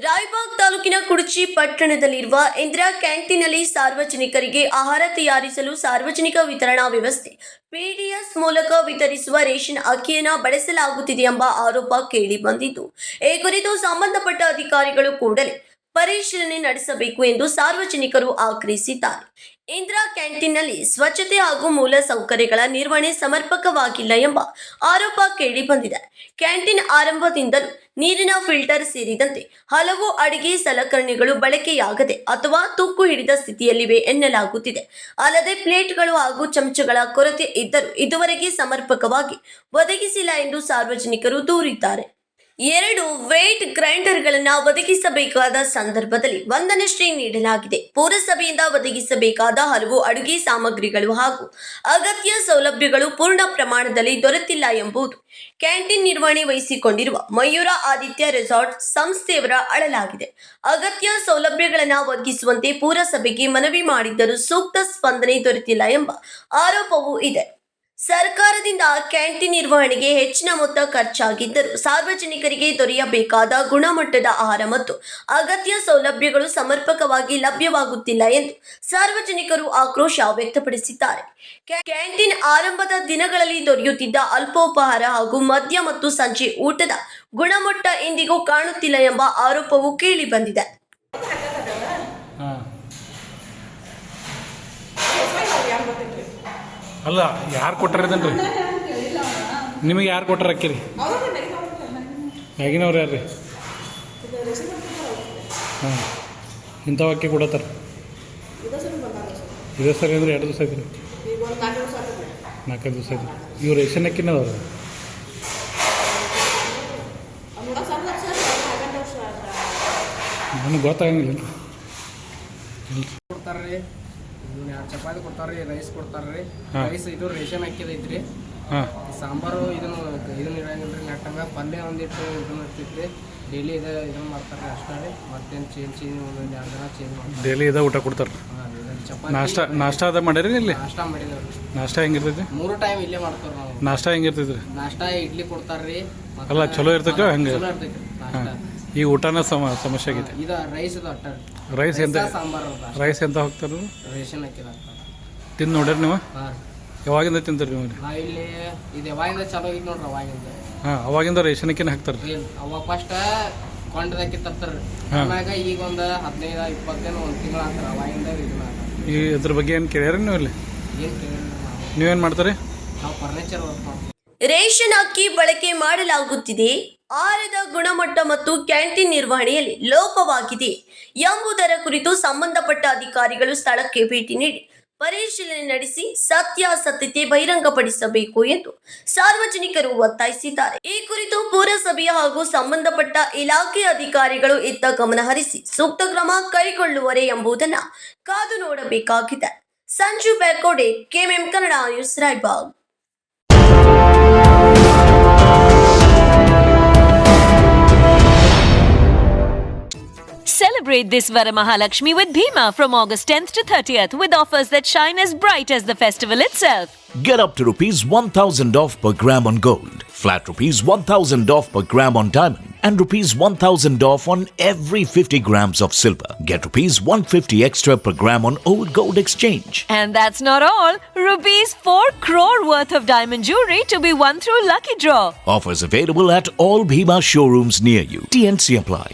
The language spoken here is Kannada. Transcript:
ರಾಯಬಾಗ್ ತಾಲೂಕಿನ ಕುಡಚಿ ಪಟ್ಟಣದಲ್ಲಿರುವ ಇಂದಿರಾ ಕ್ಯಾಂಟೀನ್ನಲ್ಲಿ ಸಾರ್ವಜನಿಕರಿಗೆ ಆಹಾರ ತಯಾರಿಸಲು ಸಾರ್ವಜನಿಕ ವಿತರಣಾ ವ್ಯವಸ್ಥೆ ಪಿಡಿಎಸ್ ಮೂಲಕ ವಿತರಿಸುವ ರೇಷನ್ ಅಕ್ಕಿಯನ್ನು ಬಳಸಲಾಗುತ್ತಿದೆ ಎಂಬ ಆರೋಪ ಕೇಳಿಬಂದಿದ್ದು, ಈ ಕುರಿತು ಸಂಬಂಧಪಟ್ಟ ಅಧಿಕಾರಿಗಳು ಕೂಡಲೇ ಪರಿಶೀಲನೆ ನಡೆಸಬೇಕು ಎಂದು ಸಾರ್ವಜನಿಕರು ಆಗ್ರಹಿಸಿದ್ದಾರೆ. ಇಂದಿರಾ ಕ್ಯಾಂಟೀನ್ನಲ್ಲಿ ಸ್ವಚ್ಛತೆ ಹಾಗೂ ಮೂಲ ಸೌಕರ್ಯಗಳ ನಿರ್ವಹಣೆ ಸಮರ್ಪಕವಾಗಿಲ್ಲ ಎಂಬ ಆರೋಪ ಕೇಳಿಬಂದಿದೆ. ಕ್ಯಾಂಟೀನ್ ಆರಂಭದಿಂದಲೂ ನೀರಿನ ಫಿಲ್ಟರ್ ಸೇರಿದಂತೆ ಹಲವು ಅಡಿಗೆ ಸಲಕರಣೆಗಳು ಬಳಕೆಯಾಗದೆ ಅಥವಾ ತುಕ್ಕು ಹಿಡಿದ ಸ್ಥಿತಿಯಲ್ಲಿವೆ ಎನ್ನಲಾಗುತ್ತಿದೆ. ಅಲ್ಲದೆ ಪ್ಲೇಟ್ಗಳು ಹಾಗೂ ಚಮಚಗಳ ಕೊರತೆ ಇದ್ದರೂ ಇದುವರೆಗೆ ಸಮರ್ಪಕವಾಗಿ ಒದಗಿಸಿಲ್ಲ ಎಂದು ಸಾರ್ವಜನಿಕರು ದೂರಿದ್ದಾರೆ. 2 ವೇಟ್ ಗ್ರೈಂಡರ್ಗಳನ್ನು ಒದಗಿಸಬೇಕಾದ ಸಂದರ್ಭದಲ್ಲಿ ಒಂದನ್ನಷ್ಟೇ ನೀಡಲಾಗಿದೆ. ಪುರಸಭೆಯಿಂದ ಒದಗಿಸಬೇಕಾದ ಹಲವು ಅಡುಗೆ ಸಾಮಗ್ರಿಗಳು ಹಾಗೂ ಅಗತ್ಯ ಸೌಲಭ್ಯಗಳು ಪೂರ್ಣ ಪ್ರಮಾಣದಲ್ಲಿ ದೊರೆತಿಲ್ಲ ಎಂಬುದು ಕ್ಯಾಂಟೀನ್ ನಿರ್ವಹಣೆ ವಹಿಸಿಕೊಂಡಿರುವ ಮಯೂರ ಆದಿತ್ಯ ರೆಸಾರ್ಟ್ ಸಂಸ್ಥೆಯವರ ಅಳಲಾಗಿದೆ. ಅಗತ್ಯ ಸೌಲಭ್ಯಗಳನ್ನು ಒದಗಿಸುವಂತೆ ಪುರಸಭೆಗೆ ಮನವಿ ಮಾಡಿದ್ದರೂ ಸೂಕ್ತ ಸ್ಪಂದನೆ ದೊರೆತಿಲ್ಲ ಎಂಬ ಆರೋಪವೂ ಇದೆ. ಸರ್ಕಾರದಿಂದ ಕ್ಯಾಂಟೀನ್ ನಿರ್ವಹಣೆಗೆ ಹೆಚ್ಚಿನ ಮೊತ್ತ ಖರ್ಚಾಗಿದ್ದರೂ ಸಾರ್ವಜನಿಕರಿಗೆ ದೊರೆಯಬೇಕಾದ ಗುಣಮಟ್ಟದ ಆಹಾರ ಮತ್ತು ಅಗತ್ಯ ಸೌಲಭ್ಯಗಳು ಸಮರ್ಪಕವಾಗಿ ಲಭ್ಯವಾಗುತ್ತಿಲ್ಲ ಎಂದು ಸಾರ್ವಜನಿಕರು ಆಕ್ರೋಶ ವ್ಯಕ್ತಪಡಿಸಿದ್ದಾರೆ. ಕ್ಯಾಂಟೀನ್ ಆರಂಭದ ದಿನಗಳಲ್ಲಿ ದೊರೆಯುತ್ತಿದ್ದ ಅಲ್ಪೋಪಹಾರ ಹಾಗೂ ಮದ್ಯ ಮತ್ತು ಸಂಜೆ ಊಟದ ಗುಣಮಟ್ಟ ಇಂದಿಗೂ ಕಾಣುತ್ತಿಲ್ಲ ಎಂಬ ಆರೋಪವೂ ಕೇಳಿಬಂದಿದೆ. ಅಲ್ಲ, ಯಾರು ಕೊಟ್ಟಾರದನ್ರಿ ನಿಮಗೆ? ಯಾರು ಕೊಟ್ಟಾರ ಅಕ್ಕಿರಿ? ಮ್ಯಾಗಿನವ್ರು ಯಾರು ರೀ? ಹಾಂ, ಇಂಥವು ಅಕ್ಕಿ ಕೊಡತ್ತಾರ. ಇದೇ ಸರಿ ಅಂದ್ರೆ 2 ದಿವಸ ಐತ್ರಿ, 4 ದಿವಸ ಐತ್ರಿ. ಇವು ರೇಷನ್ ಅಕ್ಕಿನ ಅದಾವ. ನನಗೆ ಗೊತ್ತಾಗಂಗಿಲ್ಲ. ಕೊಡ್ತಾರ್ರಿ, 2 ಚಪಾತಿ ಕೊಡ್ತಾರ್ರಿ, ರೈಸ್ ಕೊಡ್ತಾರ್ರಿ. ರೈಸ್ ಇದು ರೇಷನ್ ಅಕ್ಕಿದೈತ್ರಿ. ಸಾಂಬಾರು ಇದನ್ನು ಇರಂಗಿಲ್ರಿ. ನೆಟ್ಟಂಗ ಪಲ್ಯ ಒಂದಿಟ್ಟು ಇದನ್ನ ಇರ್ತೈತ್ರಿ. ಡೈಲಿ ಇದನ್ನ ಮಾಡ್ತಾರೆ ಅಷ್ಟೇ ರೀ. ಮತ್ತೇನು ಚೇಂಜ್ ಒಂದೊಂದು 2 ದಿನ ಚೇಂಜ್ ಮಾಡ್ತಾರೆ. ಡೈಲಿ ಇದ ಊಟ ಕೊಡ್ತಾರೆ. ಚಪಾತಿ ನಾಷ್ಟಾ ಅದ ಮಾಡಿರಿ ಇಲ್ಲಿ? ನಾಷ್ಟಾ ಮಾಡಿದವ್ರಿ. ನಾಷ್ಟಾ ಹೆಂಗಿರ್ತೈತಿ? 3 ಟೈಮ್ ಇಲ್ಲೇ ಮಾಡ್ತಾರ ನಾವು. ನಾಷ್ಟಾ ಹೆಂಗಿರ್ತೈತ್ರಿ? ನಾಷ್ಟಾ ಇಡ್ಲಿ ಕೊಡ್ತಾರ್ರಿ. ಅಲ್ಲ, ಚಲೋ ಇರ್ತೈತಿ ಹಂಗೆ? ಚಲೋ ಇರ್ತೈತಿ ನಾಷ್ಟಾ. ಈ ಊಟನ ಸಮಸ್ಯೆ ಆಗೈತಿ. ಇದು ರೈಸ್ ಇದು ಅಟ್ಟ. ರೈಸ್ ಎಂತ? ಸಾಂಬಾರು ರೈಸ್ ಎಂತ ಹೋಗ್ತಾರ? ರೇಷನ್ ಅಕ್ಕಿದ ತಿಂದು ನೋಡ್ರಿ ನೀವು? ಹಾಂ. ಯಾವಾಗಿಂದ ತಿಂತೀರಿ ನೀವು? ನಾವು ಇಲ್ಲಿ ಇದು ಯಾವಾಗಿಂದ ಚಲೋ ಐತಿ ನೋಡ್ರಿ. ಅವಾಗಿಂದ. ಹಾಂ, ಅವಾಗಿಂದ ರೇಷನ್ ಅಕ್ಕಿನ ಹಾಕ್ತಾರೆ. ಅವಾಗ ಫಸ್ಟ್ ಕೊಂಡದಕ್ಕಿ ತರ್ತಾರೆ. ಆಮ್ಯಾಗ ಈಗ ಒಂದು 15-20 ದಿನ 1 ತಿಂಗಳು ಆಗ್ತಾರೆ. ಅವಾಗಿಂದ ಇದನ್ನ ಈ ಇದ್ರ ಬಗ್ಗೆ ಏನು ಕೇಳ್ಯಾರ ನೀವು ಇಲ್ಲಿ? ಏನು ಕೇಳಿಲ್ಲ ನಾವು. ನೀವೇನು ಮಾಡ್ತಾರೆ? ನಾವು ಫರ್ನಿಚರ್ ವರ್ಕ್ ಮಾಡ್ತೀವಿ. ರೇಷನ್ ಅಕ್ಕಿ ಬಳಕೆ ಮಾಡಲಾಗುತ್ತಿದೆ, ಆಹಾರದ ಗುಣಮಟ್ಟ ಮತ್ತು ಕ್ಯಾಂಟೀನ್ ನಿರ್ವಹಣೆಯಲ್ಲಿ ಲೋಪವಾಗಿದೆ ಎಂಬುದರ ಕುರಿತು ಸಂಬಂಧಪಟ್ಟ ಅಧಿಕಾರಿಗಳು ಸ್ಥಳಕ್ಕೆ ಭೇಟಿ ನೀಡಿ ಪರಿಶೀಲನೆ ನಡೆಸಿ ಸತ್ಯಾಸತ್ಯತೆ ಬಹಿರಂಗಪಡಿಸಬೇಕು ಎಂದು ಸಾರ್ವಜನಿಕರು ಒತ್ತಾಯಿಸಿದ್ದಾರೆ. ಈ ಕುರಿತು ಪುರಸಭೆಯ ಹಾಗೂ ಸಂಬಂಧಪಟ್ಟ ಇಲಾಖೆ ಅಧಿಕಾರಿಗಳು ಇತ್ತ ಗಮನ ಹರಿಸಿ ಸೂಕ್ತ ಕ್ರಮ ಕೈಗೊಳ್ಳುವರೆ ಎಂಬುದನ್ನು ಕಾದು ನೋಡಬೇಕಾಗಿದೆ. Sanju Byakode, KMM Kannada news, Raibag. Celebrate this Varamahalakshmi with Bhima from August 10th to 30th with offers that shine as bright as the festival itself. Get up to rupees 1,000 off per gram on gold, flat rupees 1,000 off per gram on diamond, and rupees 1,000 off on every 50 grams of silver. Get rupees 150 extra per gram on old gold exchange. And that's not all. Rupees 4 crore worth of diamond jewelry to be won through lucky draw. Offers available at all Bhima showrooms near you. TNC apply.